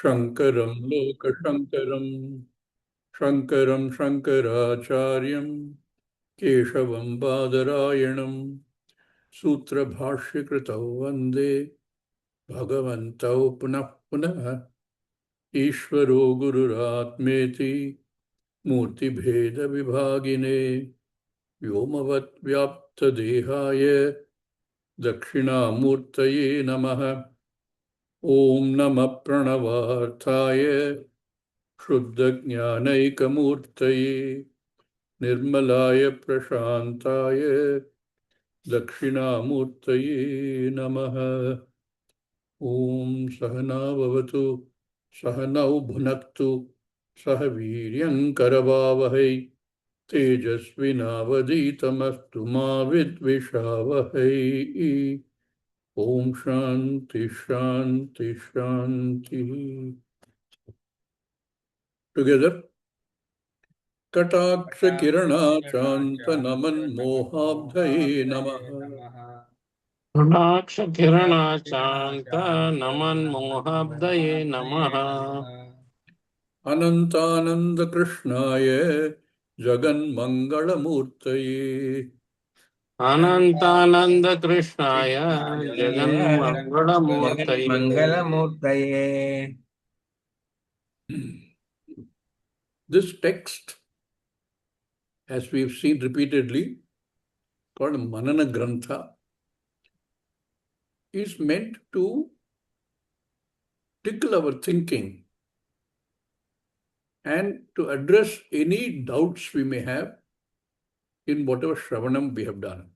Shankaram Lokashankaram Shankaram Shankaracharyam Keshavam Badarayanam Sutra Bhashyakritau Vande Bhagavantau Punah Punah Ishvaro Gururatmeti Murti Bheda Vibhagine Vyomavat Vyapta Dehaya Dakshinamurtaye Namaha Om Namah Pranavarthaya Shuddha-jnanaikamurtaye Nirmalaya Prashantaya Dakshinamurtaye Namaha Om Sahana Bhavatu Sahanau Bhunaktu Sahaviryam Karavavahai Tejasvinavaditamastu Ma Vidvishavahai Om Shanti Shanti Shanti. Together. Kataksa Kirana Chanta Naman Mohabdhaye Namaha. Kirana-chanta Naman Mohabdaye Namaha. Anantananda Krishnaya Jagan Mangalamurtaye. Anantananda Krishnaya Jagan Mangalamurtaye. Mangalamurtaye. This text, as we've seen repeatedly, called Manana Grantha, is meant to tickle our thinking and to address any doubts we may have in whatever Shravanam we have done.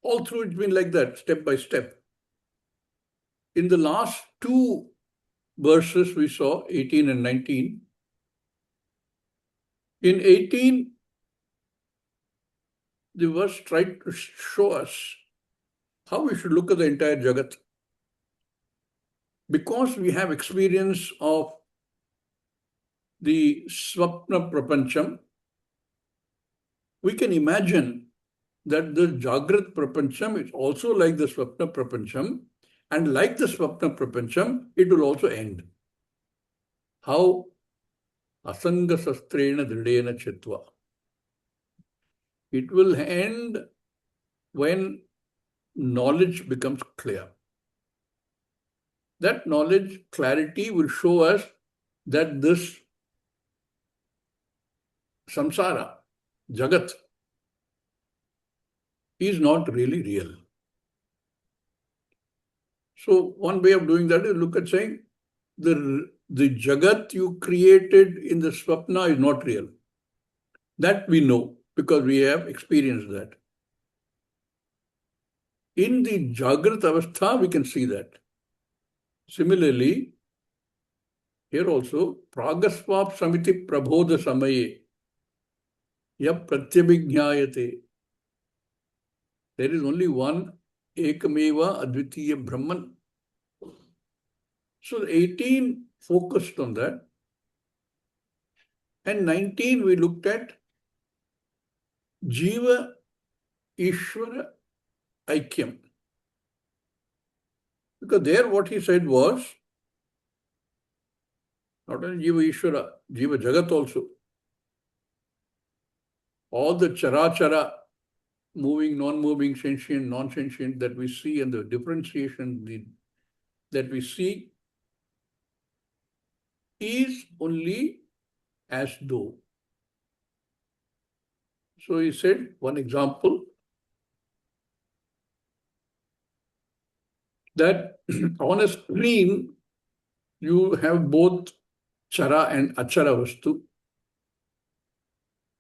All through it's been like that, step by step. In the last two verses we saw, 18 and 19. In 18, the verse tried to show us how we should look at the entire Jagat. Because we have experience of the Swapna Prapancham, we can imagine that the Jagrat Prapancham is also like the Swapna Prapancham, and like the Swapna Prapancham, it will also end. How? Asanga Sastrena Dridena Chitva. It will end when knowledge becomes clear. That knowledge, clarity will show us that this samsara, Jagat, is not really real. So one way of doing that is look at saying the Jagat you created in the Swapna is not real. That we know because we have experienced that. In the Jagrat Avastha, we can see that. Similarly, here also, Pragasvap Samiti Prabodha Samaye Yap Pratyabhijnayate. There is only one Ekameva Advitiya Brahman. So 18 focused on that. And 19 we looked at Jiva Ishvara Aikyam. Because there what he said was, not only Jiva Ishvara, Jiva Jagat also. All the Charachara, moving, non-moving, sentient, non-sentient that we see and the differentiation that we see is only as though. So he said, one example, that on a screen, you have both Chara and Achara Vastu.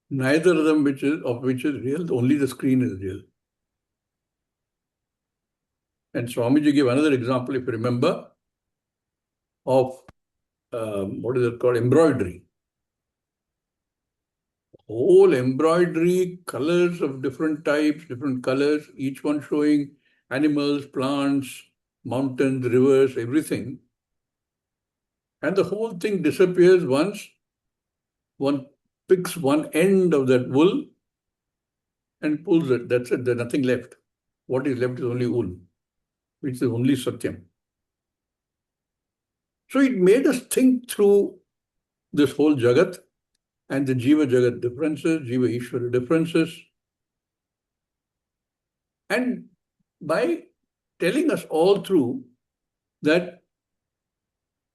Neither of them which is real, only the screen is real. And Swamiji gave another example, if you remember, of what is it called? Embroidery. Whole embroidery, colors of different types, different colors, each one showing animals, plants, mountains, rivers, everything. And the whole thing disappears once one picks one end of that wool and pulls it. That's it. There's nothing left. What is left is only wool, which is only Satyam. So it made us think through this whole Jagat and the Jiva Jagat differences, Jiva Ishvara differences. And by telling us all through that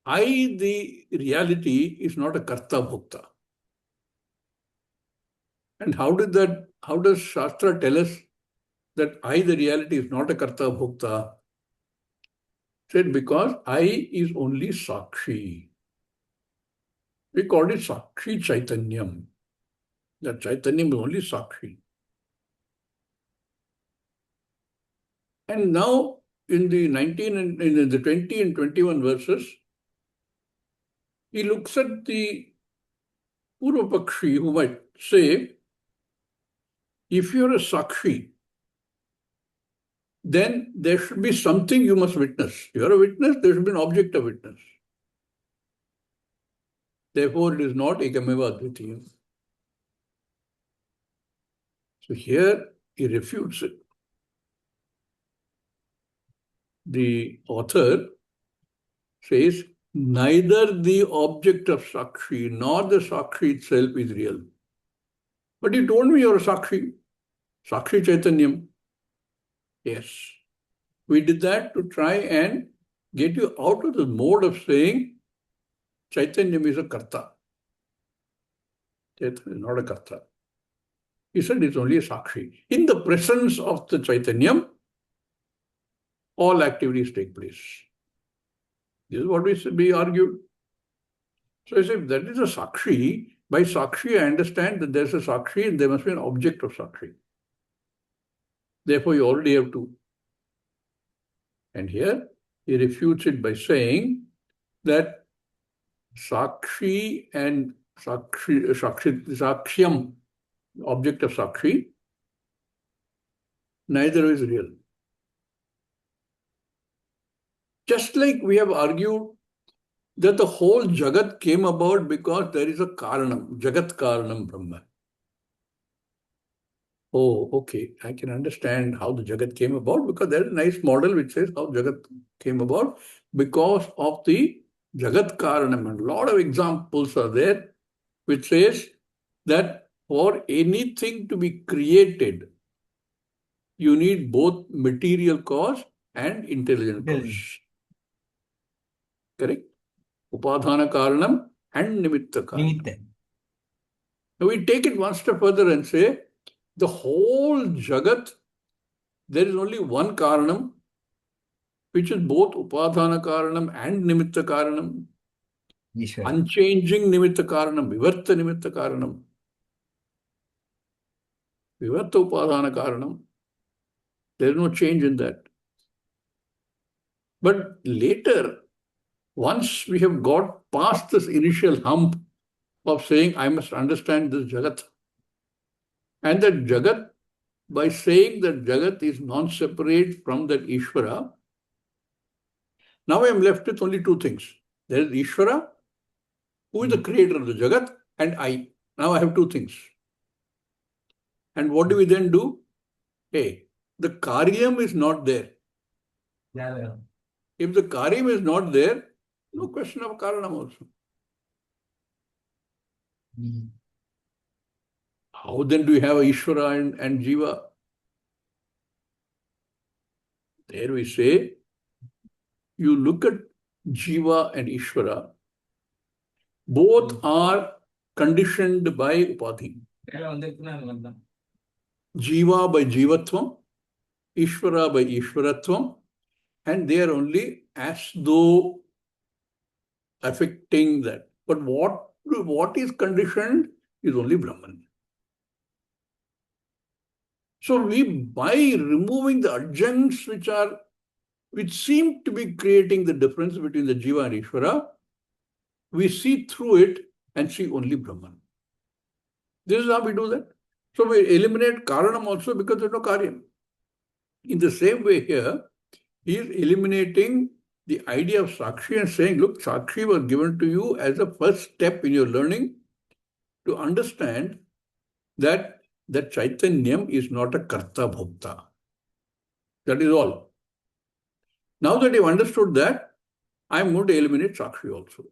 I, the reality, is not a Karta Bhokta. And how does Shastra tell us that I, the reality, is not a Karta Bhokta? Said because I is only Sakshi. We call it Sakshi Chaitanyam. That Chaitanyam is only Sakshi. And now in the 19 and in the 20 and 21 verses, he looks at the Purvapakshi who might say, if you're a Sakshi, then there should be something you must witness. You're a witness, there should be an object of witness. Therefore, it is not Ekameva Advitiyam. So here he refutes it. The author says, neither the object of Sakshi nor the Sakshi itself is real. But you told me you're a Sakshi. Sakshi Chaitanyam. Yes. We did that to try and get you out of the mode of saying Chaitanyam is a Karta. Chaitanya is not a Karta. He said it's only a Sakshi. In the presence of the Chaitanyam, all activities take place. This is what we argued. So I said, that is a Sakshi. By Sakshi, I understand that there's a Sakshi and there must be an object of Sakshi. Therefore, you already have two. And here, he refutes it by saying that Sakshi and Sakshyam, object of Sakshi, neither is real. Just like we have argued that the whole Jagat came about because there is a Karanam, Jagat Karanam Brahma. Oh, okay, I can understand how the Jagat came about because there is a nice model which says how Jagat came about because of the Jagat Karanam. And a lot of examples are there which says that for anything to be created, you need both material cause and intelligent cause. Correct? Upadhana Karanam and Nimitta Karanam. Now we take it one step further and say, the whole Jagat, there is only one Karanam, which is both Upadhana Karanam and Nimitta Karanam. Unchanging Nimitta Karanam, Vivarta Nimitta Karanam. Vivarta Upadhana Karanam. There is no change in that. But later, once we have got past this initial hump of saying, I must understand this Jagat, and that Jagat, by saying that Jagat is non-separate from that Ishvara, now I am left with only two things. There is Ishvara, who is the creator of the Jagat, and I. Now I have two things. And what do we then do? Hey, the Karyam is not there. If the Karyam is not there, no question of Karanam also. How then do you have Ishvara and Jiva? There we say, you look at Jiva and Ishvara, both are conditioned by Upadhi. Jiva by Jivatvam, Ishvara by Ishvaratvam, and they are only as though affecting that. But what is conditioned is only Brahman. So by removing the adjuncts which seem to be creating the difference between the Jiva and Ishvara, we see through it and see only Brahman. This is how we do that. So we eliminate Karanam also because there is no Karyam. In the same way here, he is eliminating the idea of Sakshi and saying, look, Sakshi was given to you as a first step in your learning to understand that Chaitanyam is not a Karta Bhokta. That is all. Now that you've understood that, I'm going to eliminate Sakshi also.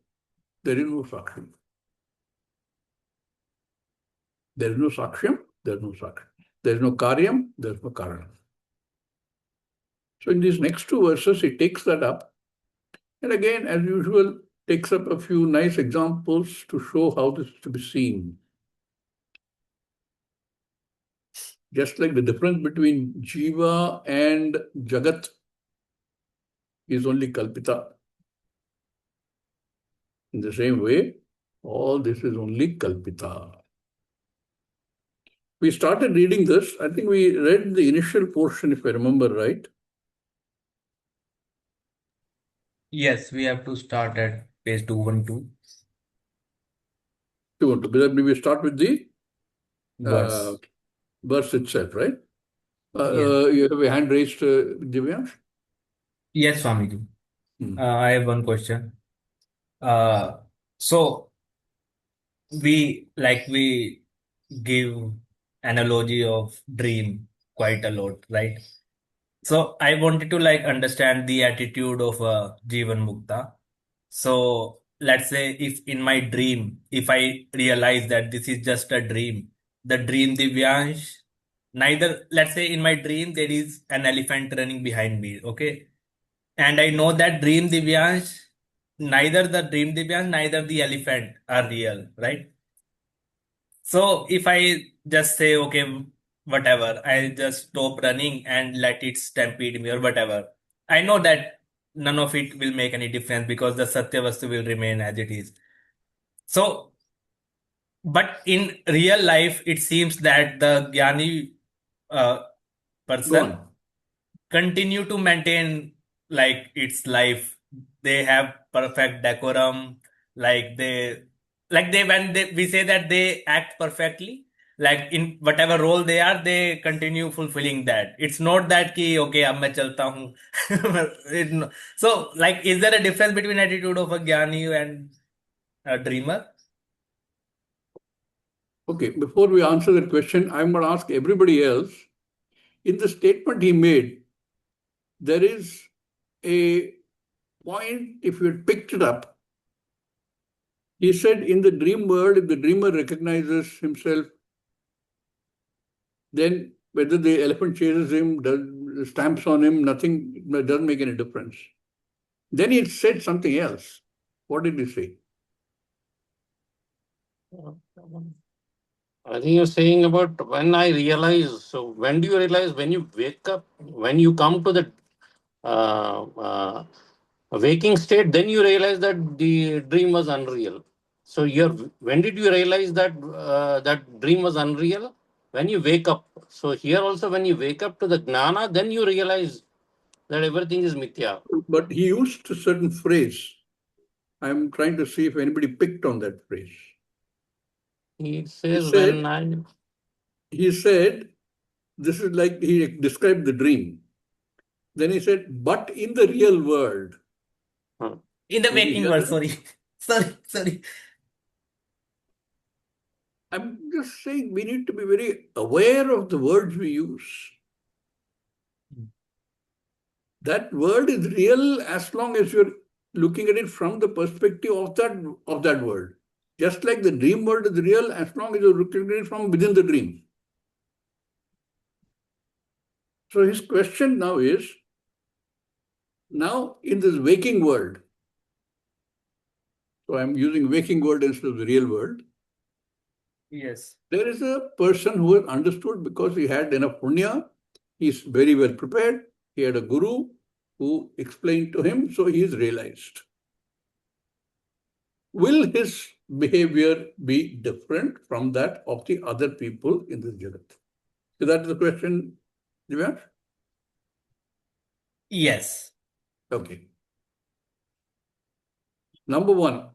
There is no Sakshi. There is no Sakshyam, there is no Sakshi. There is no Karyam, there is no Karanam. So in these next two verses, he takes that up. And again, as usual, takes up a few nice examples to show how this is to be seen. Just like the difference between Jiva and Jagat is only Kalpita. In the same way, all this is only Kalpita. We started reading this. I think we read the initial portion, if I remember right. Yes, we have to start at page 212. We start with the Verse. verse itself, right? Yes. You have a hand raised, Divyansh? Yes, Swamiji. I have one question. So we give analogy of dream quite a lot, right? So I wanted to understand the attitude of Jivan Mukta. So let's say if in my dream, if I realize that this is just a dream, the dream Divyansh, neither, let's say in my dream there is an elephant running behind me, okay? And I know that dream Divyansh, neither the dream Divyansh, neither the elephant are real, right? So if I just say, okay, whatever, I'll just stop running and let it stampede me or whatever. I know that none of it will make any difference because the Satya Vastu will remain as it is. So, but in real life, it seems that the Jnani uh, Go person on. continue to maintain its life. They have perfect decorum, when we say that they act perfectly, like in whatever role they are, they continue fulfilling that. It's not that ki okay ab main chalta hu. So is there a difference between attitude of a jnani and a dreamer? Okay, before we answer that question, I'm going to ask everybody else. In the statement he made, there is a point, if you had picked it up, he said in the dream world, if the dreamer recognizes himself, then whether the elephant chases him, stamps on him, nothing, doesn't make any difference. Then he said something else. What did he say? I think you're saying about when I realize. So when do you realize? When you wake up, when you come to the uh, uh, waking state, then you realize that the dream was unreal. So when did you realize that that dream was unreal? When you wake up. So here also, when you wake up to the gnana, then you realize that everything is mithya. But he used a certain phrase. I'm trying to see if anybody picked on that phrase. He says when He said, this is like he described the dream. Then he said, but in the real world. In the Did you waking hear world, that? sorry. I'm just saying we need to be very aware of the words we use. That word is real as long as you're looking at it from the perspective of that world. Just like the dream world is real as long as you're looking at it from within the dream. So his question now is, now in this waking world, so I'm using waking world instead of the real world. Yes. There is a person who has understood because he had enough punya, he's very well prepared, he had a guru who explained to him, so he is realized. Will his behavior be different from that of the other people in this Jagat? So that is the question, Divyansh? Yes. Okay. Number one,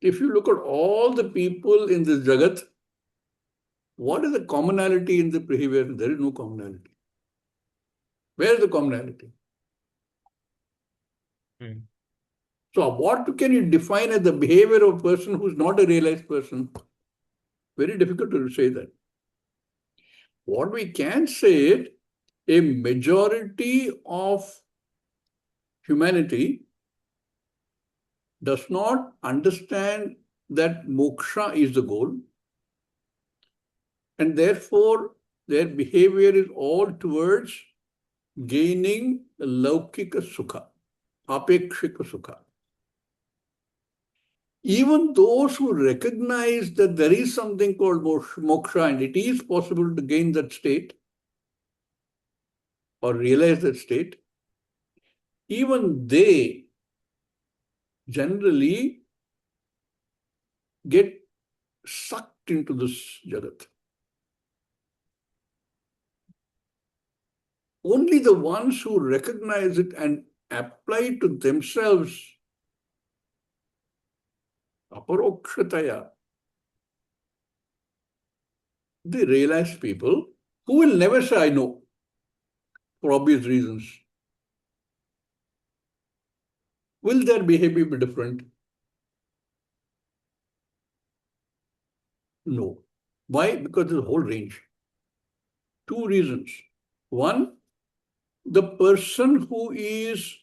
if you look at all the people in this Jagat, what is the commonality in the behavior? There is no commonality. Where is the commonality? So what can you define as the behavior of a person who is not a realized person? Very difficult to say that. What we can say is a majority of humanity does not understand that moksha is the goal, and therefore their behavior is all towards gaining laukika sukha, apekshika sukha. Even those who recognize that there is something called moksha and it is possible to gain that state or realize that state, even they generally get sucked into this jagat. Only the ones who recognize it and apply it to themselves, aparokshataya, they realize people who will never say, I know, for obvious reasons. Will their behavior be different? No. Why? Because there's a whole range. Two reasons. One, the person who is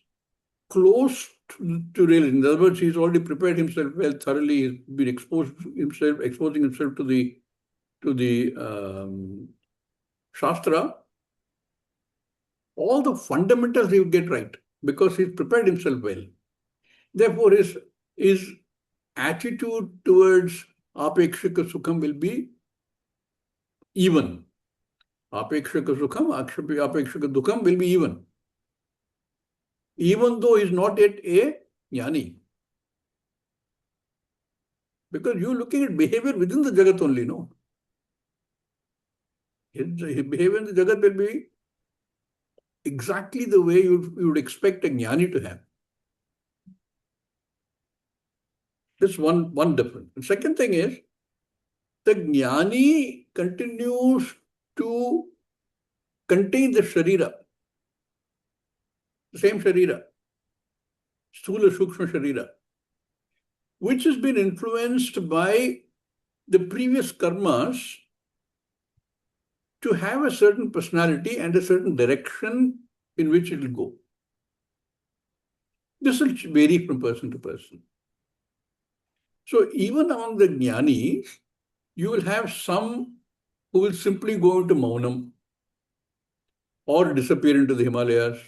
close to realizing, in other words, he's already prepared himself well thoroughly, he's been exposing himself to the Shastra, all the fundamentals he will get right because he's prepared himself well. Therefore, his attitude towards apekshika sukham will be even. Apekshika sukham, apekshika dukham will be even though he's not yet a jnani. Because you're looking at behavior within the jagat only, no? His behavior in the jagat will be exactly the way you would expect a jnani to have. That's one difference. The second thing is, the jnani continues to contain the sharira, the same sharira, sthula shukshma sharira, which has been influenced by the previous karmas to have a certain personality and a certain direction in which it will go. This will vary from person to person. So even among the jnanis, you will have some who will simply go into maunam or disappear into the Himalayas,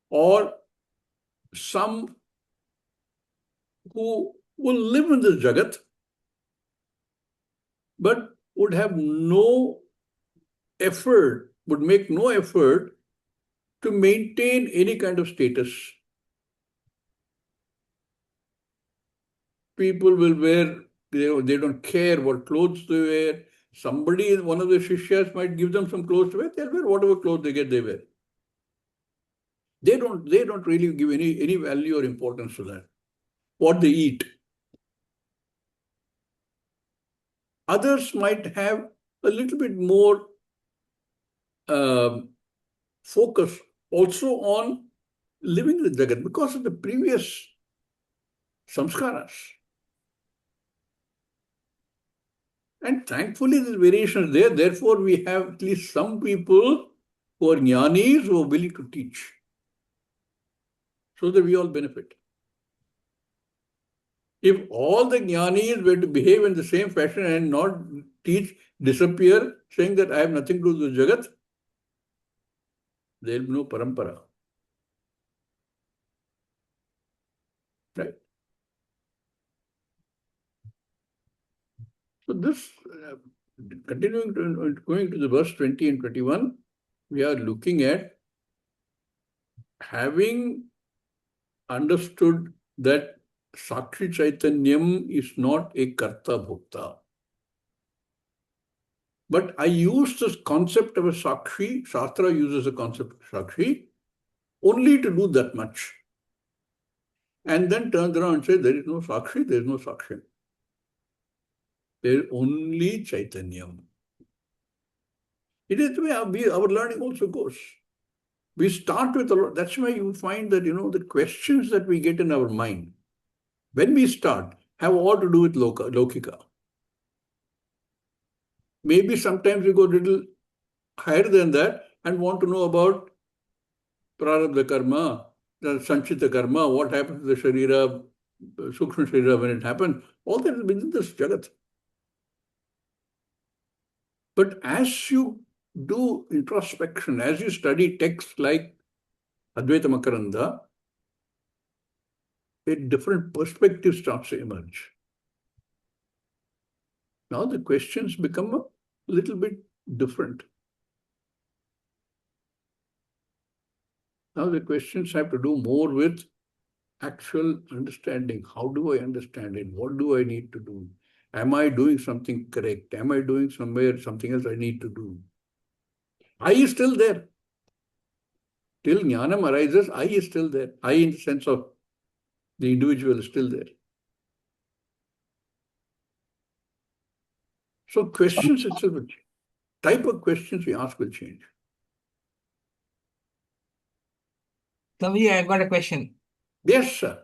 or some who will live in this jagat but would have no effort, would make no effort to maintain any kind of status. People will wear, they don't care what clothes they wear. Somebody, one of the shishyas might give them some clothes to wear, they'll wear whatever clothes they get, they wear. They don't really give any value or importance to that. What they eat. Others might have a little bit more focus also on living in the jagat because of the previous samskaras. And thankfully, this variation is there. Therefore, we have at least some people who are jnanis who are willing to teach so that we all benefit. If all the jnanis were to behave in the same fashion and not teach, disappear, saying that I have nothing to do with jagat, there will be no parampara. Right? So this, continuing to going to the verse 20 and 21, we are looking at having understood that Sakshi Chaitanyam is not a Karta Bhukta. But I use this concept of a Sakshi, Shastra uses the concept of Sakshi, only to do that much. And then turns around and says, there is no Sakshi, there is no Sakshi. There is only Chaitanyam. It is the way our learning also goes. We start with a lot. That's why you find that, the questions that we get in our mind, when we start, have all to do with Lokika. Maybe sometimes we go a little higher than that and want to know about Prarabdha Karma, the Sanchita Karma, what happens to the Sharira, Sukshma Sharira when it happens, all that is within this Jagat. But as you do introspection, as you study texts like Advaita Makaranda, a different perspective starts to emerge. Now the questions become a little bit different. Now the questions have to do more with actual understanding. How do I understand it? What do I need to do? Am I doing something correct? Am I doing something else I need to do? I is still there. Till Jnanam arises, I is still there. I in the sense of the individual is still there. So questions itself will change. Type of questions we ask will change. Swami, I've got a question. Yes, sir.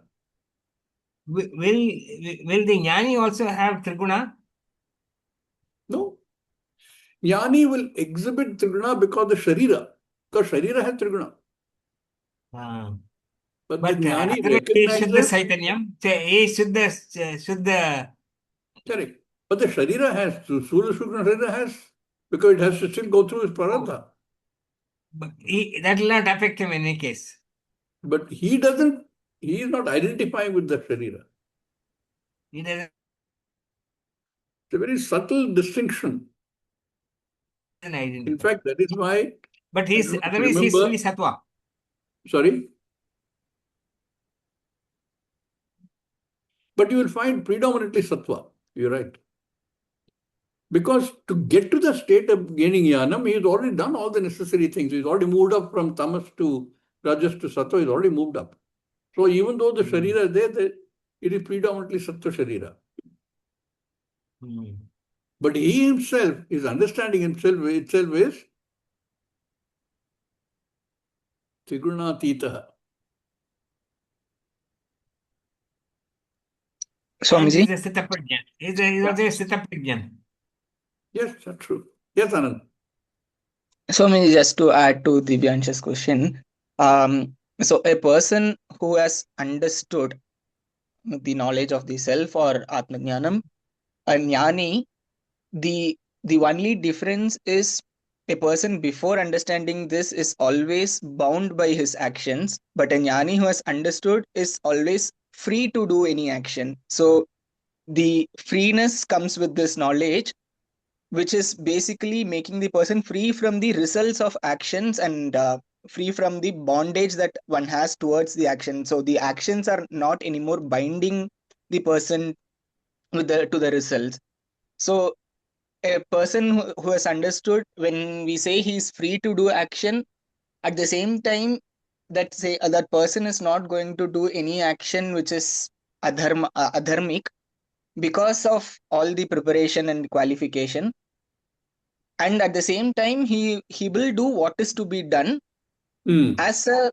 Will the Jnani also have Triguna? No. Jnani will exhibit Triguna because the Sharira has Triguna. But the Jnani Shuddha recognizes... Saitanyam, Shuddha... Correct. But the Sharira has, Sula Sukna Sharira has, because it has to still go through his Prarabdha. But that will not affect him in any case. But he is not identifying with the Sharira. He doesn't It's a very subtle distinction. identify. In fact, that is why... But otherwise he's fully Sattva. Sorry? But you will find predominantly Sattva. You're right. Because to get to the state of gaining Jnanam, he's already done all the necessary things. He's already moved up from Tamas to Rajas to Sattva. He's already moved up. So even though the Sharira is there, it is predominantly Sattva Sharira. But he himself, his understanding itself is Triguna-tita. Swamiji? He's a Sthitaprajna. He's also a Sthitaprajna. Yes, that's true. Yes, Anand. Swamiji, just to add to Divyansha's question, so a person who has understood the knowledge of the self or Atmajnanam, a Jnani, the only difference is a person before understanding this is always bound by his actions, but a Jnani who has understood is always free to do any action. So the freeness comes with this knowledge, which is basically making the person free from the results of actions and free from the bondage that one has towards the action. So the actions are not anymore binding the person to the results. So a person who has understood, when we say he is free to do action, at the same time that person is not going to do any action which is adharmic, because of all the preparation and qualification, and at the same time he will do what is to be done as a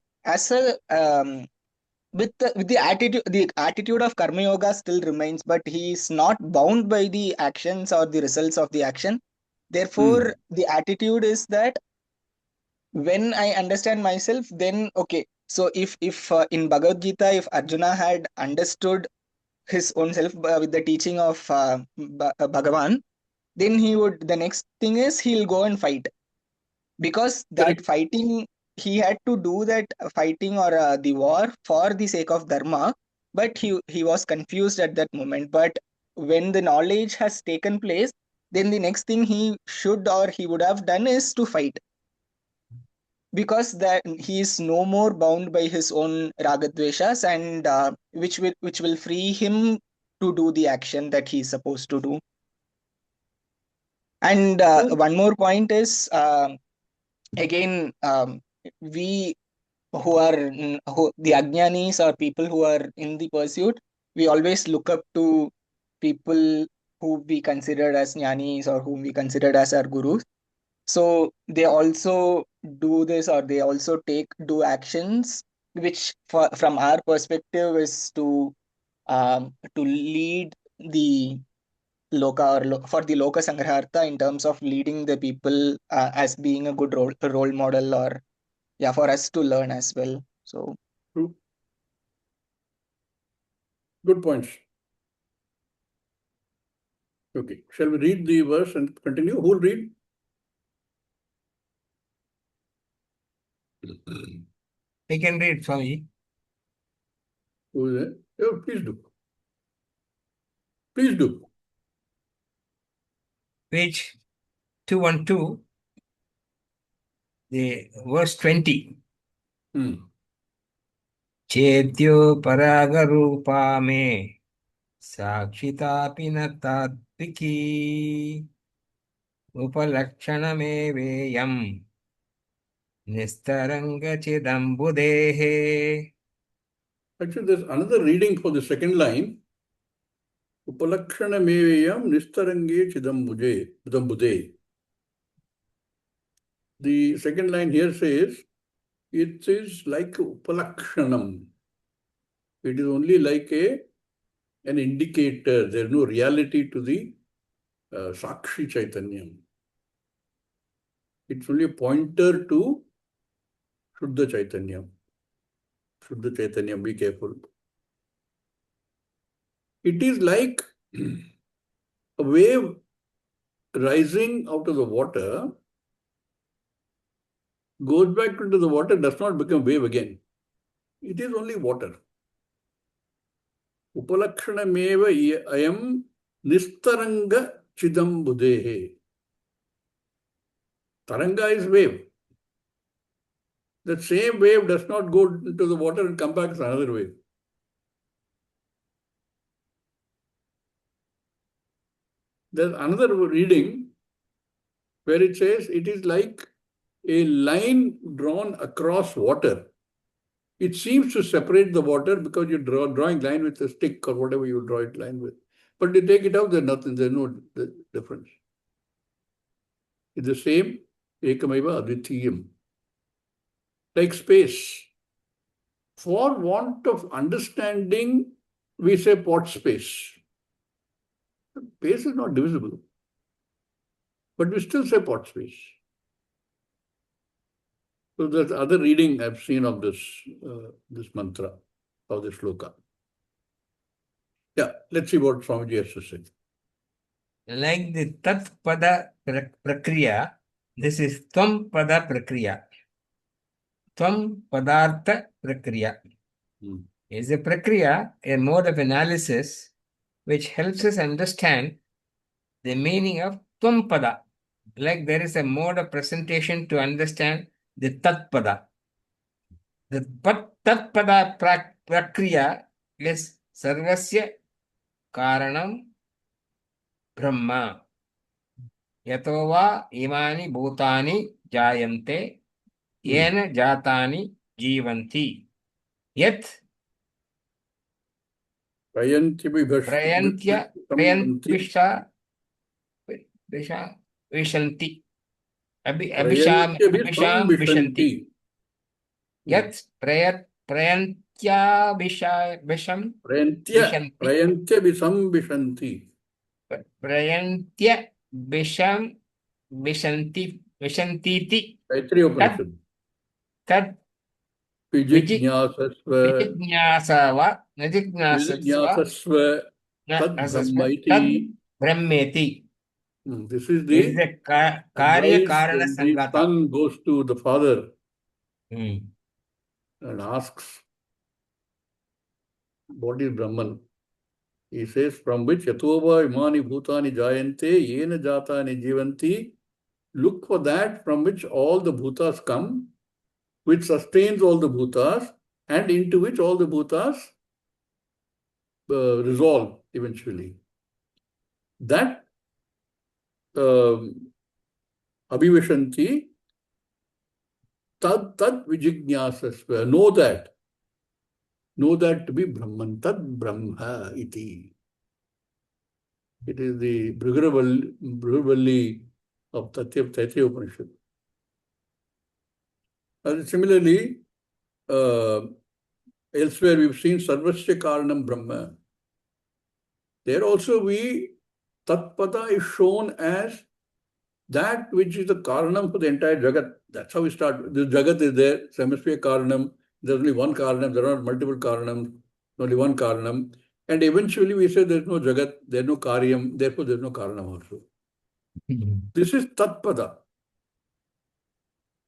with the attitude of karma yoga still remains, but he is not bound by the actions or the results of the action. Therefore the attitude is that when I understand myself, then okay, so if in Bhagavad Gita, if Arjuna had understood his own self with the teaching of Bhagavan, then the next thing is he'll go and fight, because that fighting, he had to do that fighting or the war for the sake of dharma, but he was confused at that moment. But when the knowledge has taken place, then the next thing he should or he would have done is to fight, because that he is no more bound by his own ragadveshas, and which will free him to do the action that he is supposed to do. And one more point is, again, we the Ajnanis or people who are in the pursuit, we always look up to people who we consider as Jnanis or whom we consider as our gurus. So they also do this, or they also do actions which from our perspective is to lead the Loka or for the Loka Sanghartha, in terms of leading the people as being a good role model, or for us to learn as well. So True. Good points. Okay. Shall we read the verse and continue? Who will read? I can read, Swami. Who is it? Oh, please do. Please do. Page 212, the verse 20. Chetyo paragarupa me sakshitapi na tatviki upalakshanameveyam nistaranga chidambudehe. Actually, there's another reading for the second line. Upalakshana meveyam nistarange chidambude. The second line here says, it is like upalakshanam. It is only like an indicator. There is no reality to the Sakshi Chaitanyam. It's only a pointer to Shuddha Chaitanyam. Shuddha Chaitanyam, be careful. It is like a wave rising out of the water, goes back into the water, does not become wave again. It is only water. Upalakshanameva ayam nistaranga chidambudehe. Taranga is wave. That same wave does not go into the water and come back as another wave. There's another reading where it says it is like a line drawn across water. It seems to separate the water because you're drawing line with a stick or whatever you draw it line with. But you take it out, there's nothing, there's no difference. It's the same, ekamaiva advitiyam. Like space. For want of understanding, we say pot space. Space is not divisible. But we still say pot space. So there's other reading I've seen of this mantra, of this shloka. Yeah, let's see what Swamiji has to say. Like the Tat Pada Prakriya, this is Tvam Pada Prakriya. Tvam Padartha Prakriya is a Prakriya, a mode of analysis which helps us understand the meaning of Tvam Pada. Like there is a mode of presentation to understand the Tat Pada. The Tat Pada Prakriya is Sarvasya Karanam Brahma. Yatova imani bhutani jayante yena jatani jivanti. Yat prayantya vishanti. Abhisham vishanti. Yat prayantya visham vishanti. Prayantya visham vishantiti. Tad Vijijñāsava tad brahmeti. This is This is the a karya karana the sangata. son goes to the father Hmm. and asks, what is Brahman? He says, from which yatova imani bhutani jayante yena jatani jivanti. Look for that from which all the bhutas come, which sustains all the bhutas, and into which all the bhutas resolve eventually. That abhivishanti tad vijignyasasva. Know that to be Brahman, tad Brahma iti. It is the Brihavalli of Taittiriya Upanishad. Similarly, elsewhere we've seen Sarvasya Karanam Brahma. There also Tatpada is shown as that which is the Karanam for the entire Jagat. That's how we start. The Jagat is there, Samasya Karanam, There's only one Karanam, there are not multiple Karanams, only one Karanam. And eventually we say there's no Jagat, there's no Karyam, therefore there's no Karanam also. This is Tatpada.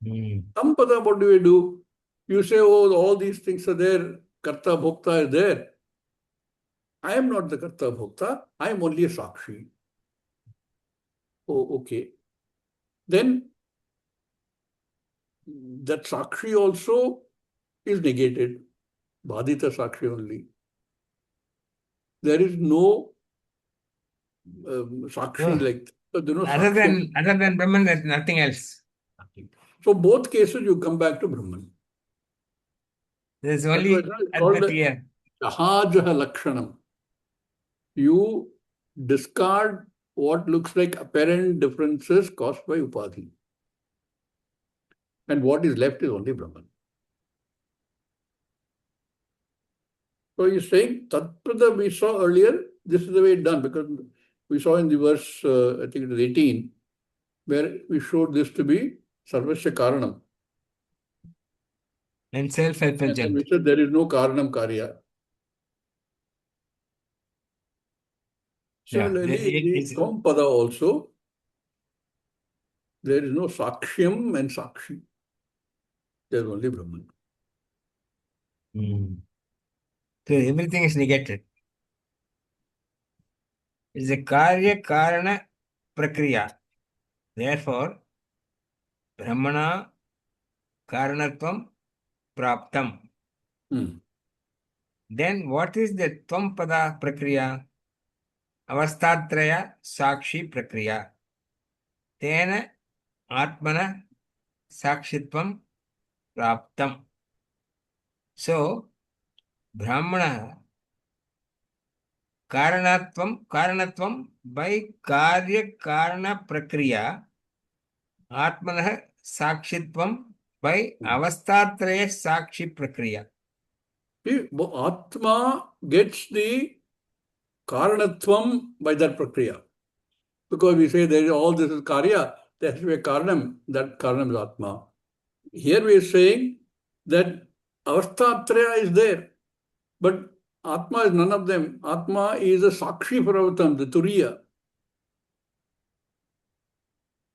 Sampada, what do we do? You say, oh, all these things are there, Karta Bhokta is there. I am not the Karta Bhokta, I am only a Sakshi. Oh, okay. Then that Sakshi also is negated. Bhadita Sakshi only. There is no Sakshi like there no Other Sakshi. than Brahman, there's nothing else. So both cases you come back to Brahman. There's That's only why it's called Advaita. Jahajaha Lakshanam. You discard what looks like apparent differences caused by Upadhi. And what is left is only Brahman. So he's saying, Tatpada we saw earlier, this is the way it's done, because we saw in the verse, I think it is 18, where we showed this to be Sarvasya Karanam. And self-effulgent. And we said there is no Karanam Karya. Similarly, in the Sampada also, there is no Sakshyam and Sakshi. There is only Brahman. So everything is negated. It's a Karya Karana Prakriya. Therefore, Brahmana Karanatvam Praptam. Then what is the Tvam Pada Prakriya? Avastatraya Sakshi Prakriya. Tena Atmana Sakshitvam Praptam. So, Brahmana Karanatvam by Karya Karana Prakriya. Atmana Sakshitvam by Avastatraya Sakshi Prakriya. See, Atma gets the Karanatvam by that Prakriya. Because we say there is all this is Karya, there has to be a Karanam, that Karanam is Atma. Here we are saying that Avastatraya is there, but Atma is none of them. Atma is a Sakshi Paravatam, the Turiya.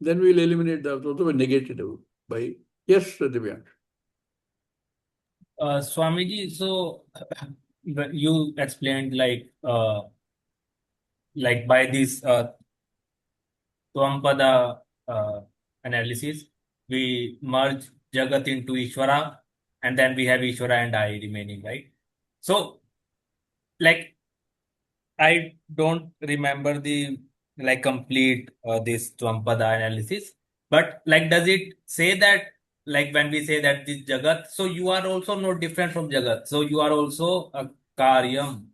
Then we will eliminate that, also by negative by yes, Divyansh. Swamiji, so you explained like by this Twampada analysis, we merge Jagat into Ishvara, and then we have Ishvara and I remaining, right? So, like, I don't remember the complete this Twampada analysis, but like, does it say that like when we say that this Jagat, so you are also not different from Jagat, so you are also a Karyam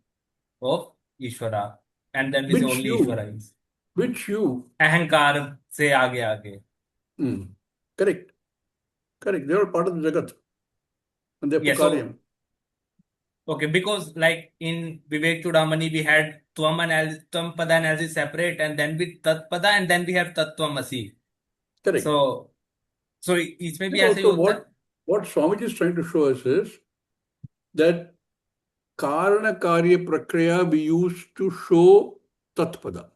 of Ishvara, and then we say only Ishvara is. Which you? Ahankar se aage. Correct. They are part of the Jagat. And therefore Karyam. Okay, because like in Vivek Chudamani, we had Tvam Pada analysis separate, and then with Tat Pada, and then we have Tattvamasi. Correct. So each may be what Swami is trying to show us is that Karana Karya Prakriya we used to show Tatpada.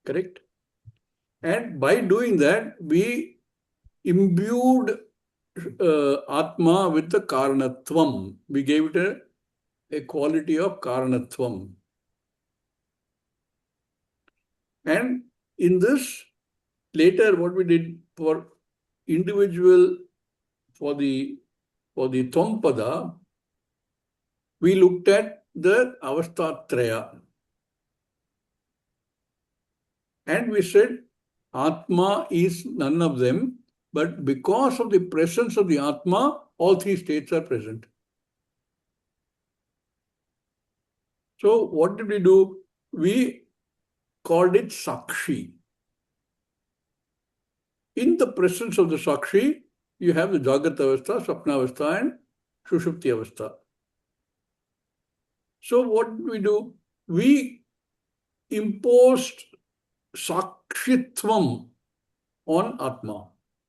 Correct? And by doing that, we imbued Atma with the Karanatvam. We gave it a quality of Karanatvam. And in this, later what we did for individual, for the Thampada, we looked at the Avastatraya. And we said, Atma is none of them, but because of the presence of the Atma, all three states are present. So what did we do? We called it Sakshi. In the presence of the Sakshi, you have the Jagat Avastha, Sapna Avastha and Sushupti Avastha. So what did we do? We imposed Sakshitvam on Atma.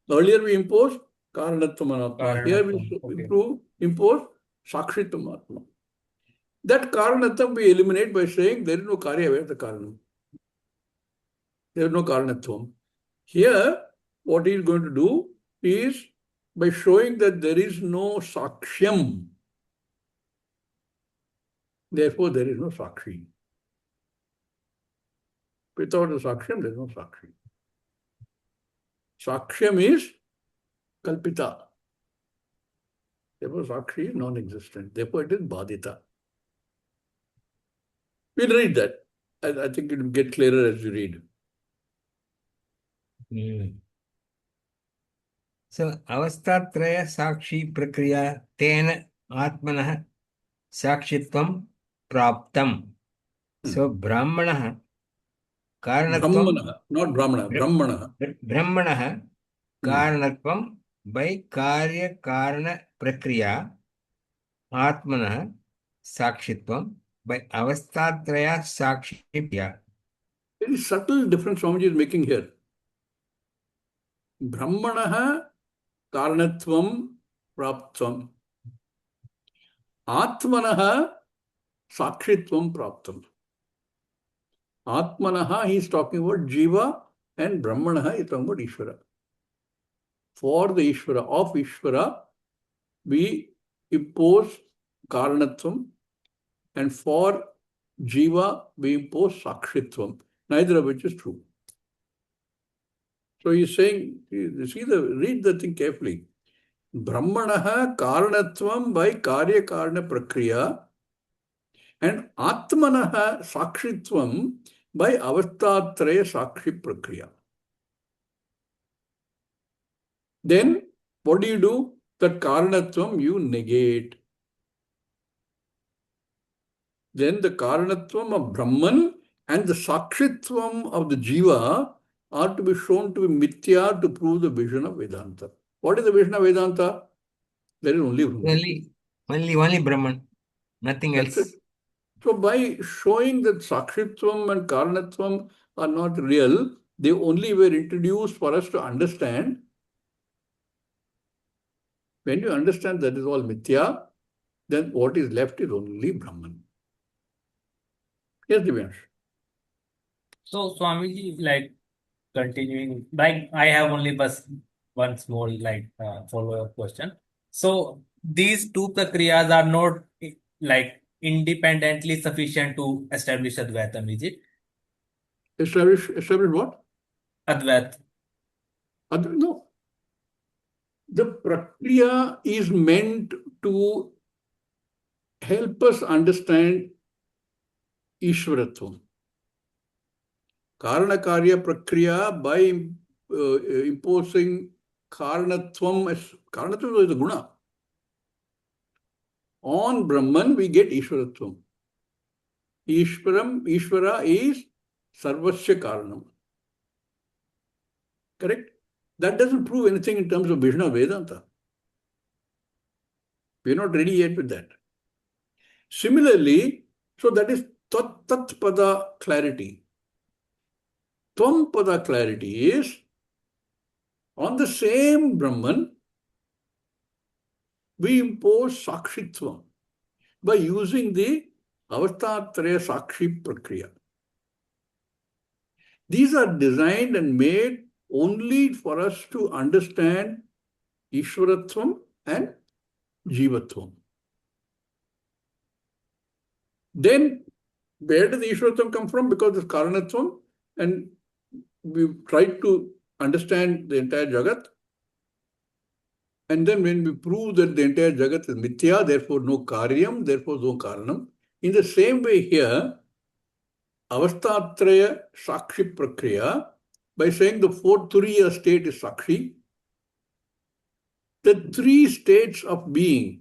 Earlier we imposed Karanatvam Atma. Here we impose Sakshitvam Atma. That Karanatvam we eliminate by saying there is no Karya, where is the Karanam? There is no Karanatvam. Here, what he is going to do is by showing that there is no Sakshyam. Therefore, there is no Sakshi. Without a Sakshyam, there is no Sakshi. Sakshyam is Kalpita. Therefore, Sakshi is non-existent. Therefore, it is Badita. We'll read that. I think it will get clearer as you read. So, Avastatraya Sakshi Prakriya Tena Atmanah Sakshitvam Praptam. So, Brahmanah Karanatvam. Brahmana, not Brahmana, Brahmana. Brahmanah Karanatvam by Karya Karana Prakriya Atmanah Sakshitvam by Avastatraya Sakshi Prakriya. Very subtle difference Swamiji is making here. Brahmanaha Karanatvam Praptam. Atmanaha Sakshitvam Praptam. Atmanaha, he is talking about Jiva, and Brahmanaha is talking about Ishvara. For the Ishvara, of Ishvara, we impose Karanatvam, and for Jiva, we impose Sakshitvam, neither of which is true. So he is saying, read the thing carefully. Brahmanaha Karanatvam by Karya Karana Prakriya, and Atmanaha Sakshitvam by Avastatraya Sakshi Prakriya. Then, what do? That Karanatvam you negate. Then the Karanatvam of Brahman and the Sakshitvam of the Jiva are to be shown to be Mithya to prove the vision of Vedanta. What is the vision of Vedanta? There is only Brahman. Only Brahman, nothing That's else. it. So by showing that Sakshitvam and Karanatvam are not real, they only were introduced for us to understand. When you understand that is all Mithya, then what is left is only Brahman. Yes, Divyansh. So, Swamiji, like continuing, like I have only one small follow-up question. So, these two prakriyas are not like independently sufficient to establish Advaitam, is it? Establish what? Advait. No. The prakriya is meant to help us understand Ishvaratvam. Karana Karya Prakriya by imposing Karanatvam is a guna. On Brahman, we get Ishvaratvam. Ishvara is Sarvasya Karanam. Correct? That doesn't prove anything in terms of vision of Vedanta. We are not ready yet with that. Similarly, so that is Tat Pada clarity. Tvam Pada clarity is on the same Brahman, we impose Sakshitvam by using the Avastatraya Sakshi Prakriya. These are designed and made only for us to understand Ishvaratvam and Jivatvam. Then, where does the Ishvaratvam come from? Because it's Karanatvam, and we've tried to understand the entire Jagat. And then when we prove that the entire Jagat is Mithya, therefore no Karyam, therefore no Karanam. In the same way here, Avastatraya Sakshi Prakriya, by saying the fourth Turiya state is Sakshi, the three states of being,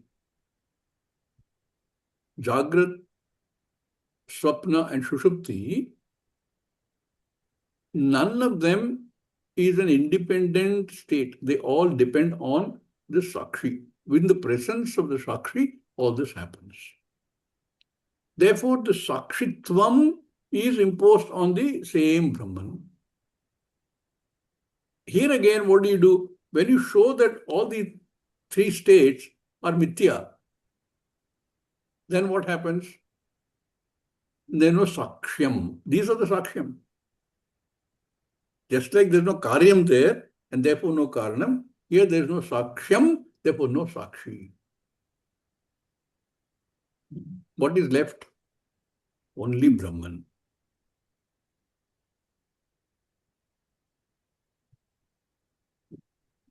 Jagrat, Swapna and Shushupti, none of them is an independent state. They all depend on the Sakshi. Within the presence of the Sakshi, all this happens. Therefore, the Sakshitvam is imposed on the same Brahman. Here again, what do? when you show that all the three states are mithya, then what happens? There is no sakshyam. These are the sakshyam. Just like there is no karyam there, and therefore no karanam, here there is no sakshyam, therefore no sakshi. What is left? Only Brahman.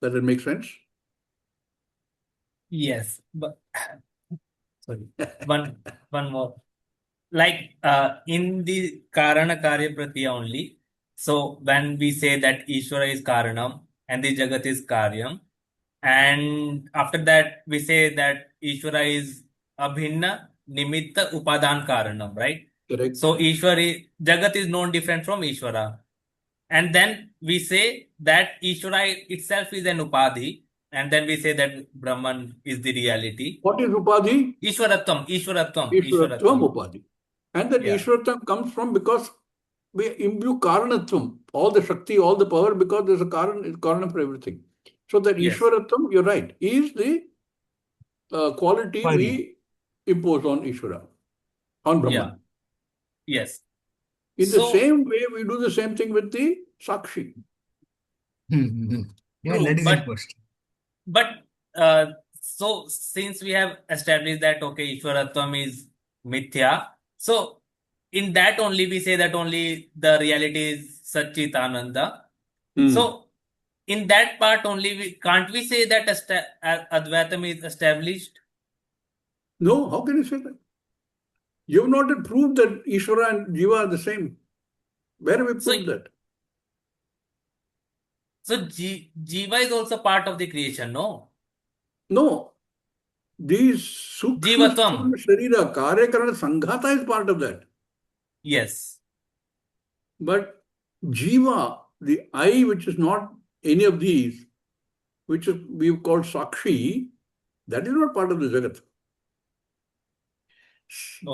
Does it make sense? Yes, but sorry, one more. Like in the Karana Karya Pratya only. So when we say that Ishvara is Karanam and the Jagat is Karyam, and after that we say that Ishvara is Abhinna Nimitta Upadan Karanam, right? Correct. So Jagat is known different from Ishvara. And then we say that Ishvara itself is an Upadhi, and then we say that Brahman is the reality. What is Upadhi? Ishwaratvam. Ishwaratvam Upadhi. And that Ishwaratvam comes from because we imbue Karanatvam, all the Shakti, all the power, because there's a Karana for everything. So that Ishwaratvam, you're right, is the quality we impose on Ishvara, on Brahman. Yes. In the same way, we do the same thing with the Sakshi. Yeah, that is important. But so since we have established that Ishwaratvam is mithya, so in that only we say that only the reality is Satchitananda. So in that part only can't we say that Advaitam is established? No, how can you say that? You have not yet proved that Ishvara and Jiva are the same. Where have we proved that? So Jiva is also part of the creation, no? No. These Sukshma Sharira, Karyakarana Sanghata is part of that. Yes. But Jiva, the I which is not any of these, which is we've called Sakshi, that is not part of the Jagat.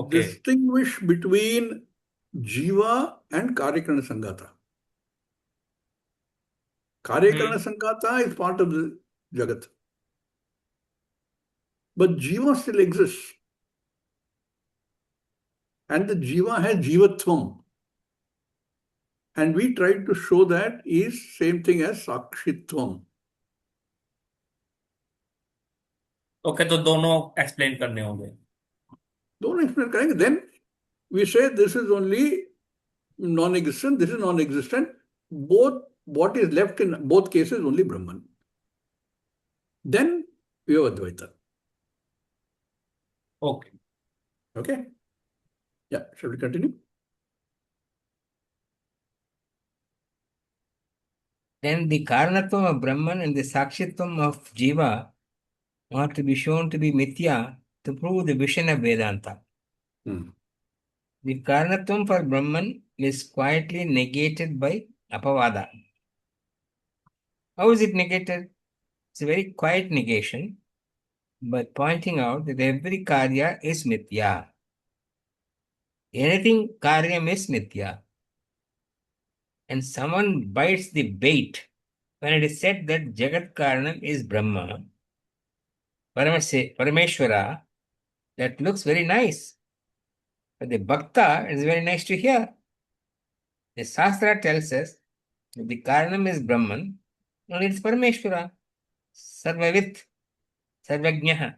Distinguish between Jiva and Karyakarana Sanghata. Karyakarana Sanghata is part of the Jagat. But Jiva still exists. And the Jiva has Jivatvam. And we tried to show that is same thing as Sakshitvam. Okay, तो दोनों explain करने होंगे. Don't explain करेंगे. Then we say this is only non-existent, this is non-existent. Both, what is left in both cases, only Brahman. Then we have Advaita. Okay. Okay? Yeah, shall we continue? Then the Karanatvam of Brahman and the Sakshitvam of Jiva are to be shown to be mithya to prove the vision of Vedanta. The Karanatvam for Brahman is quietly negated by Apavada. How is it negated? It's a very quiet negation by pointing out that every karya is mithya. Anything karyam is mithya. And someone bites the bait when it is said that Jagat Karanam is Brahma, Parameshwara. That looks very nice. But the Bhakta is very nice to hear. The Shastra tells us that the Karanam is Brahman, only it's Parameshwara, Sarvavit, Sarvajnaha.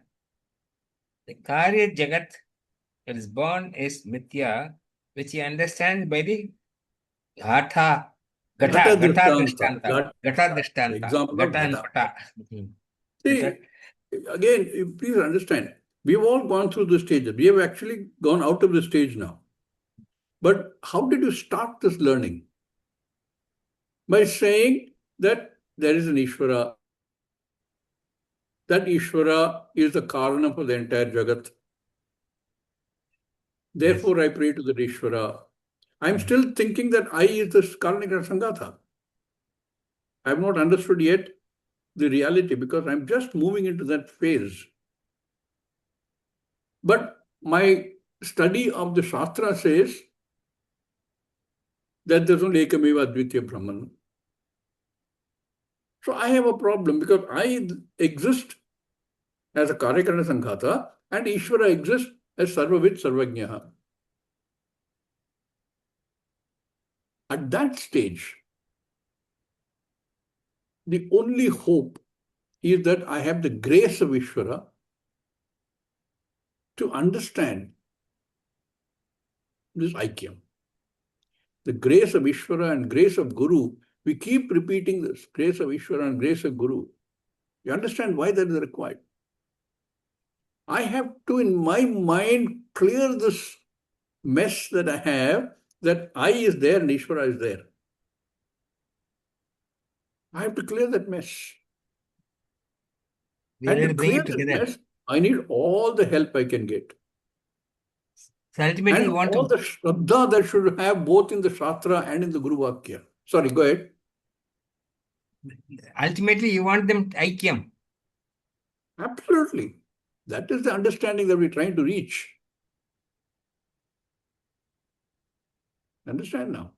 The Karya Jagat that is born is Mithya, which he understands by the Gata Drishtanta. Example of Gata and Pata. See, again, please understand, we've all gone through the stages. We have actually gone out of the stage now. But how did you start this learning? By saying that there is an Ishvara. That Ishvara is the Karana for the entire Jagat. Therefore, I pray to the Ishvara. I'm still thinking that I is the Karnika Sangatha. I have not understood yet the reality because I'm just moving into that phase. But my study of the Shastra says that there's only Ekameva Advitya Brahman. So I have a problem because I exist as a Karyakarana Sanghata and Ishvara exists as Sarvavid Sarvajnaha. At that stage, the only hope is that I have the grace of Ishvara to understand this Aikyam. The grace of Ishvara and grace of Guru, we keep repeating this, grace of Ishvara and grace of Guru. You understand why that is required? I have to, in my mind, clear this mess that I have, that I is there and Ishvara is there. I have to clear that mess. We And have to to bring clear it this together. mess, I need all the help I can get. So ultimately, And you want all to the Shraddha that should have both in the Shastra and in the Guru Vakya. Sorry, go ahead. ultimately you want them aikyam. Absolutely. That is the understanding that we're trying to reach. Understand now?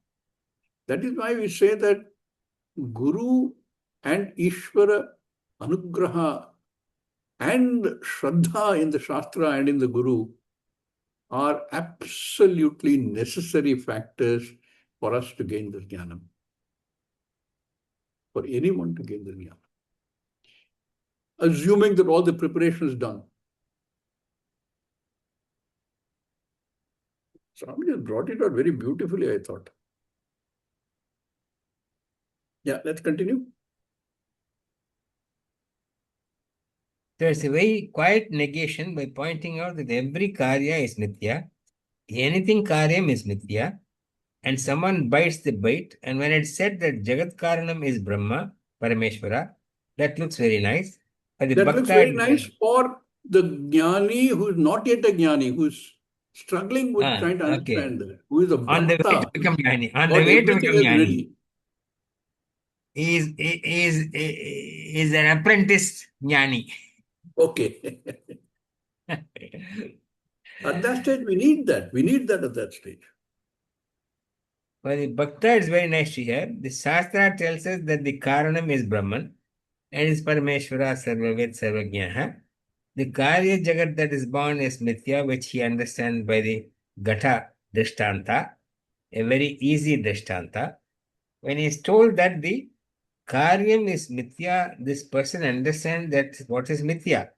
That is why we say that Guru and Ishvara Anugraha and Shraddha in the Shastra and in the Guru are absolutely necessary factors for us to gain this jnana. For anyone to gain the jnana. Assuming that all the preparation is done. Swami just brought it out very beautifully, I thought. Yeah, let's continue. There's a very quiet negation by pointing out that every karya is mithya, anything karyam is mithya, and someone bites the bite. And when it's said that Jagat Karanam is Brahma, Parameshwara, that looks very nice. But the That looks Bhakta, very nice for the jnani who is not yet a jnani, who is struggling with trying to okay. understand that, who is a On the way to bhakta, become jnani, on the got way to everything become else jnani, ready. is an apprentice jnani. Okay. At that stage, we need that. We need that at that stage. For the Bhakta, it's very nice to hear. The Shastra tells us that the Karanam is Brahman and is Parameshwara Sarvavid Sarvajnaha. The Karya Jagat that is born is Mithya, which he understands by the Gata Drishtanta, a very easy Drishtanta. When he is told that the Karyam is Mithya, this person understands that what is Mithya.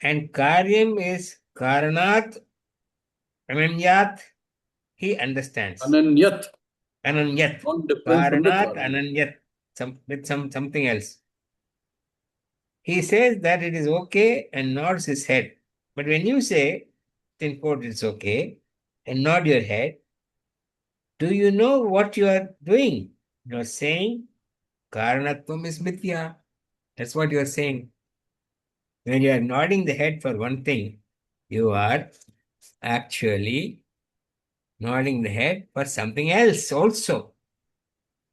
And Karyam is Karanat Ananyat, he understands. Ananyat. Ananyat. Not different from the Karanat Karana. Ananyat. With something else. He says that it is okay and nods his head. But when you say, in quote, it's okay, and nod your head, do you know what you are doing? You're saying, Karanatvam is mithya. That's what you're saying. When you are nodding the head for one thing, you are actually nodding the head for something else also.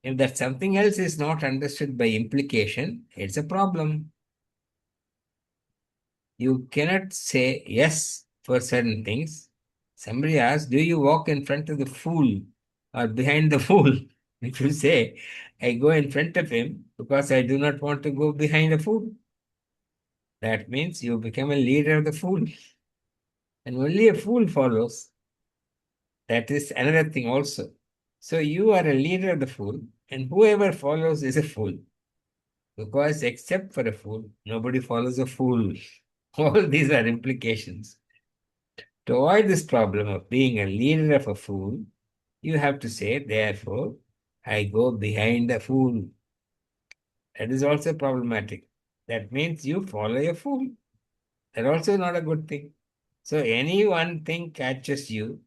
If that something else is not understood by implication, it's a problem. You cannot say yes for certain things. Somebody asks, do you walk in front of the fool or behind the fool? If you say, I go in front of him because I do not want to go behind the fool, that means you become a leader of the fool. And only a fool follows. That is another thing also. So you are a leader of the fool, and whoever follows is a fool. Because except for a fool, nobody follows a fool. All these are implications. To avoid this problem of being a leader of a fool, you have to say, therefore, I go behind the fool. That is also problematic. That means you follow a fool. That also not a good thing. So any one thing catches you,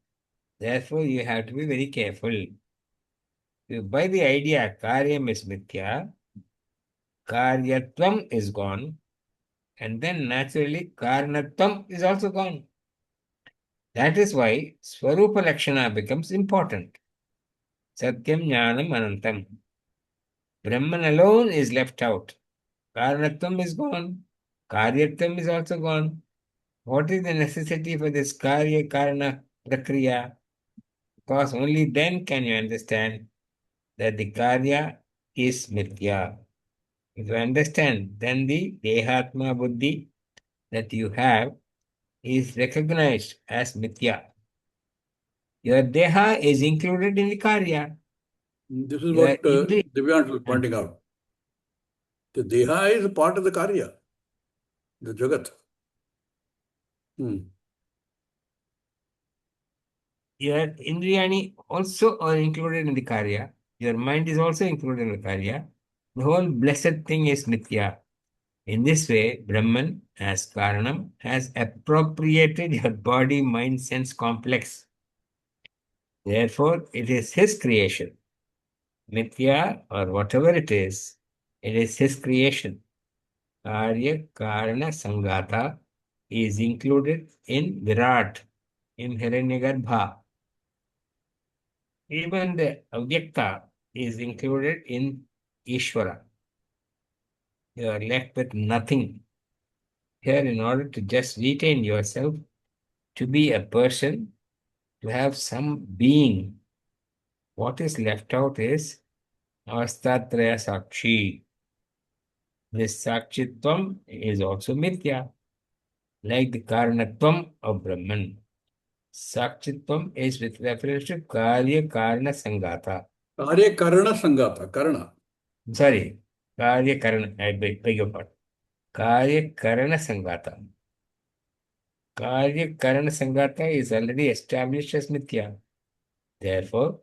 therefore you have to be very careful. You buy the idea karyam is mithya, karyatvam is gone, and then naturally karanatvam is also gone. That is why Swarupa Lakshana becomes important. Satyam Jnanam Anantam. Brahman alone is left out. Karanatvam is gone. Karyatvam is also gone. What is the necessity for this Karya Karana Prakriya? Because only then can you understand that the Karya is Mithya. If you understand, then the Dehatma Buddhi that you have is recognized as Mithya. Your Deha is included in the Karya. This is Your what Divyansh was pointing out. The Deha is a part of the Karya, the Jagat. Your Indriyani also are included in the Karya. Your mind is also included in the Karya. The whole blessed thing is Mithya. In this way, Brahman, as Karanam, has appropriated your body, mind, sense complex. Therefore, it is his creation. Mithya, or whatever it is his creation. Karya Karana Sangata is included in Virat, in Hiranyagarbha. Even the Avyakta is included in Ishvara. You are left with nothing. Here, in order to just retain yourself, to be a person, to have some being, what is left out is Avastatraya Sakshi. This Sakshitvam is also Mithya, like the Karanatvam of Brahman. Sakshitvam is with reference to Karya Karana Sangata. Karya Karana Sangata, Karana. Sorry, Karya Karana, I beg your pardon. Karya Karana Sangata. Karya Karana Sangata is already established as Mithya. Therefore,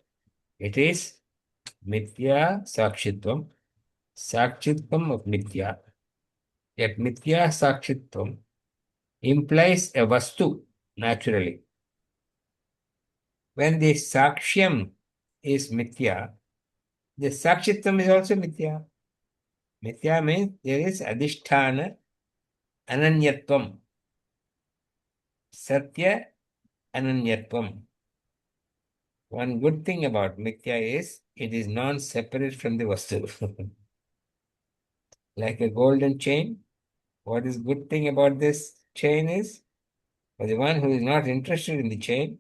it is Mithya Sakshitvam, Sakshitvam of Mithya. Yet Mithya Sakshitvam implies a Vastu, naturally. When the Sakshyam is Mithya, the Sakshitvam is also Mithya. Mithya means there is Adhisthana Ananyatvam. Satya Ananyatvam. One good thing about Mithya is it is non-separate from the Vastu. Like a golden chain, what is good thing about this chain is, for the one who is not interested in the chain,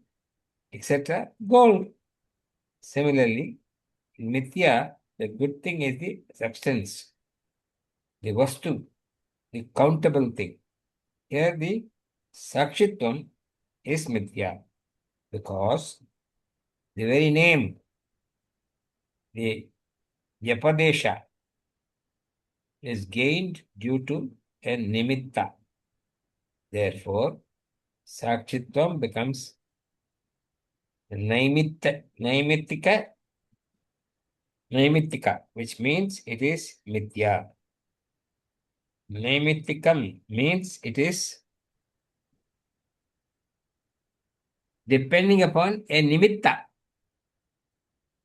etc., gold. Similarly, in Mithya, the good thing is the substance, the Vastu, the countable thing. Here the Sakshitvam is Mithya, because the very name, the Yapadesha, is gained due to a nimitta. Therefore, Sakshitvam becomes Naimittika, which means it is Mithya. Naimittikam means it is depending upon a nimitta,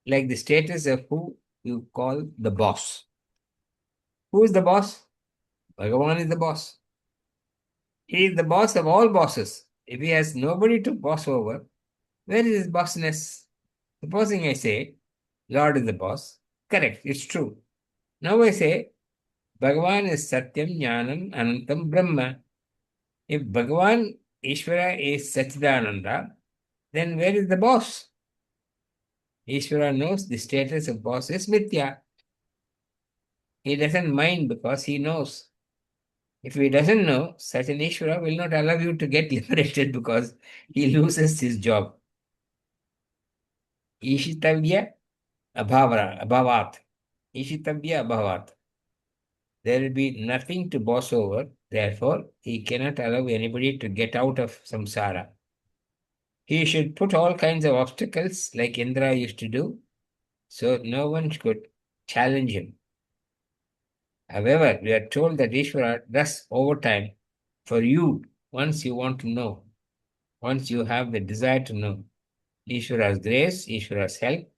like the status of who you call the boss. Who is the boss? Bhagavan is the boss. He is the boss of all bosses. If he has nobody to boss over, where is his bossness? Supposing I say, Lord is the boss. Correct, it's true. Now I say, Bhagavan is Satyam, Jnanam, Anantam, Brahma. If Bhagavan, Ishvara is Satchidananda, then where is the boss? Ishvara knows the status of boss is Mithya. He doesn't mind because he knows. If he doesn't know, such an Ishvara will not allow you to get liberated because he loses his job. Ishitavya abhavat. Ishitavya abhavat. There will be nothing to boss over, therefore he cannot allow anybody to get out of samsara. He should put all kinds of obstacles like Indra used to do, so no one could challenge him. However, we are told that Ishvara does overtime for you once you want to know, once you have the desire to know. Ishvara's grace, Ishvara's help,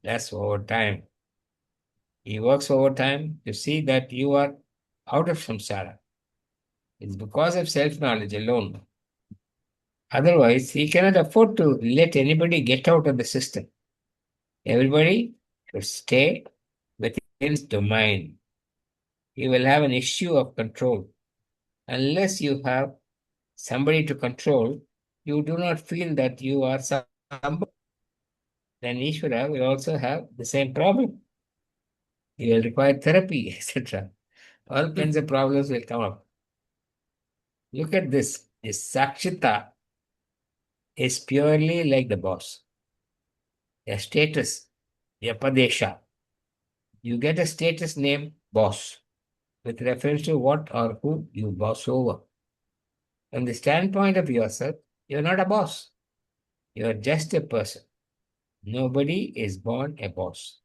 that's overtime. He works overtime to see that you are out of samsara. It's because of self-knowledge alone. Otherwise, he cannot afford to let anybody get out of the system. Everybody should stay within his domain. He will have an issue of control. Unless you have somebody to control, you do not feel that you are somebody. Then Ishvara will also have the same problem. You will require therapy, etc. All kinds of problems will come up. Look at this. This Sakshita is purely like the boss. A status, Yapadesha. You get a status name boss with reference to what or who you boss over. From the standpoint of yourself, you're not a boss. You're just a person. Nobody is born a boss.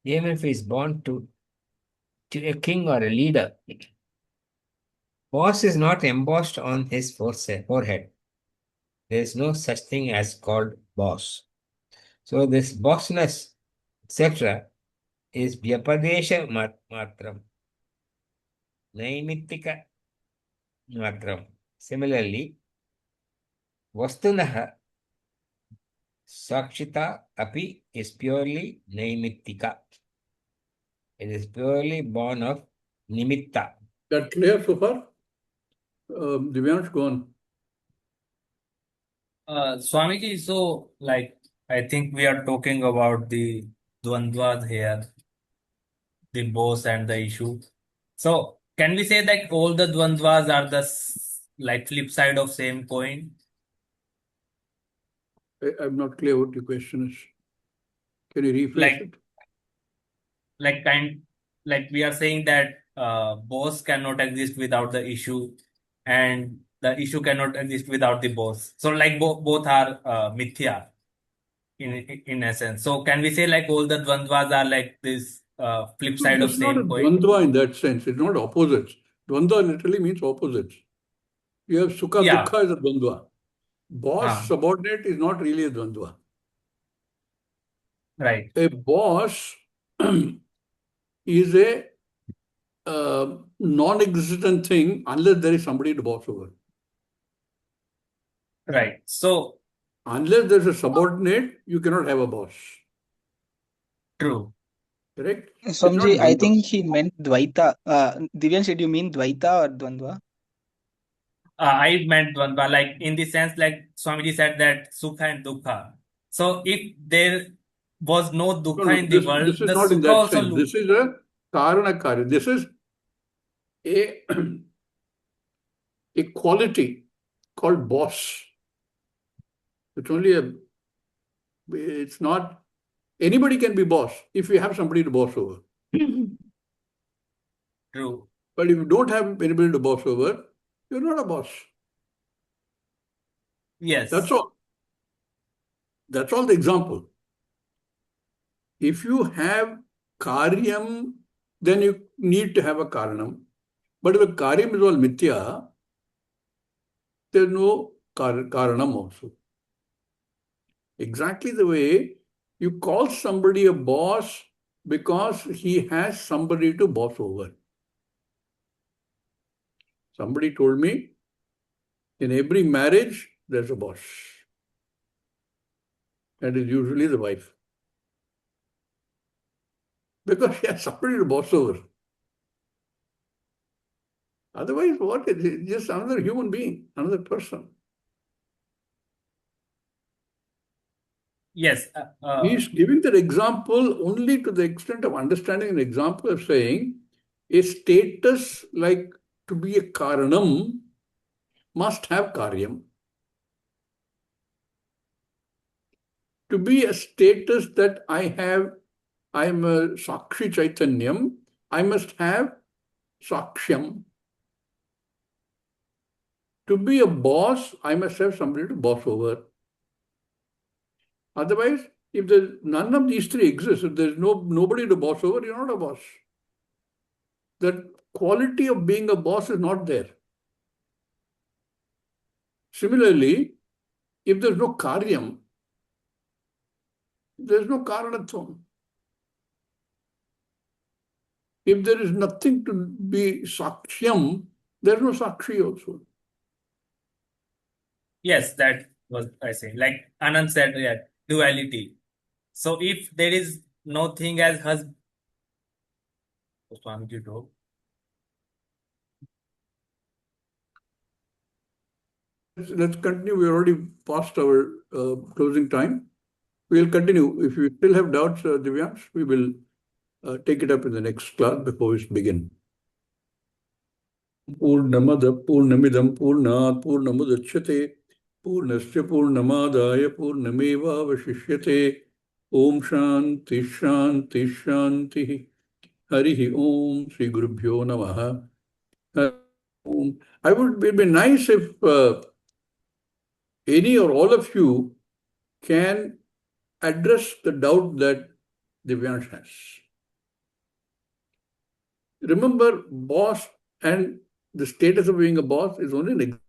Even if he's born to a king or a leader, boss is not embossed on his forehead. There is no such thing as called boss. So this bossness, etc., is vyapadesha matram, naimittika matram. Similarly, vastunah sakshita api is purely naimittika. It is purely born of nimitta. That clear so far? Divyansh, go on. Swamiji, so like I think we are talking about the dvandvas here, the boss and the issue. So can we say that all the dvandvas are the like flip side of same coin? I'm not clear what your question is. Can you rephrase Like it? like we are saying that boss cannot exist without the issue, and the issue cannot exist without the boss. So like both are mithya in essence. So can we say like all the dvandvas are like this flip No, side this of is not a same coin? dvandva in that sense. It's not opposites. Dvandva literally means opposites. You have sukha, Yeah. dukkha is a dvandva. Boss, Ah, subordinate is not really a dvandva. right. A boss is a non-existent thing unless there is somebody to boss over. Right. So Unless there's a subordinate, you cannot have a boss. true. Correct? It's Swamiji, not I dvandva. think he meant Dvaita. Divyansh, did you mean Dvaita or Dvandva? I meant dvandva like in the sense like Swamiji said that sukha and dukkha. So if there was no No, dukkha no, in the this world, is the not in sukha that also sense. This is a karana karya. This is a, a quality called boss. It's only a, it's not, anybody can be boss if you have somebody to boss over. true. But if you don't have anybody to boss over, you're not a boss. Yes. That's all. That's all the example. If you have karyam, then you need to have a karanam. But if the karyam is all mithya, there's no karanam also. Exactly the way you call somebody a boss because he has somebody to boss over. Somebody told me in every marriage, there's a boss. That is usually the wife. Because she has somebody to boss over. Otherwise, what is it? Just another human being, another person. Yes. He's giving that example only to the extent of understanding an example of saying a status like to be a karanam must have karyam. To be a status that I am a Sakshi Chaitanyam, I must have Sakshyam. To be a boss, I must have somebody to boss over. Otherwise, if there's none of these three exists, if there's nobody to boss over, you're not a boss. That quality of being a boss is not there. Similarly, if there's no karyam, there's no karanatvam. If there is nothing to be sakshyam, there's no sakshi also. Yes, that was I say. Like Anand said, yeah, duality. So if there is no thing as husband, Swamiji told. Let's continue. We already passed our closing time. We'll continue. If you still have doubts, Divyansh, we will take it up in the next class before we begin. Purnamada Purnamidam Purnat Purnamudachyate Purnasya Purnamadaya Purnameva Vashishyate Om Shanti Shanti Shanti Harihi Om Sri Gurubhyo Namaha. It would be nice if any or all of you can address the doubt that Divyansh has. Remember, boss and the status of being a boss is only an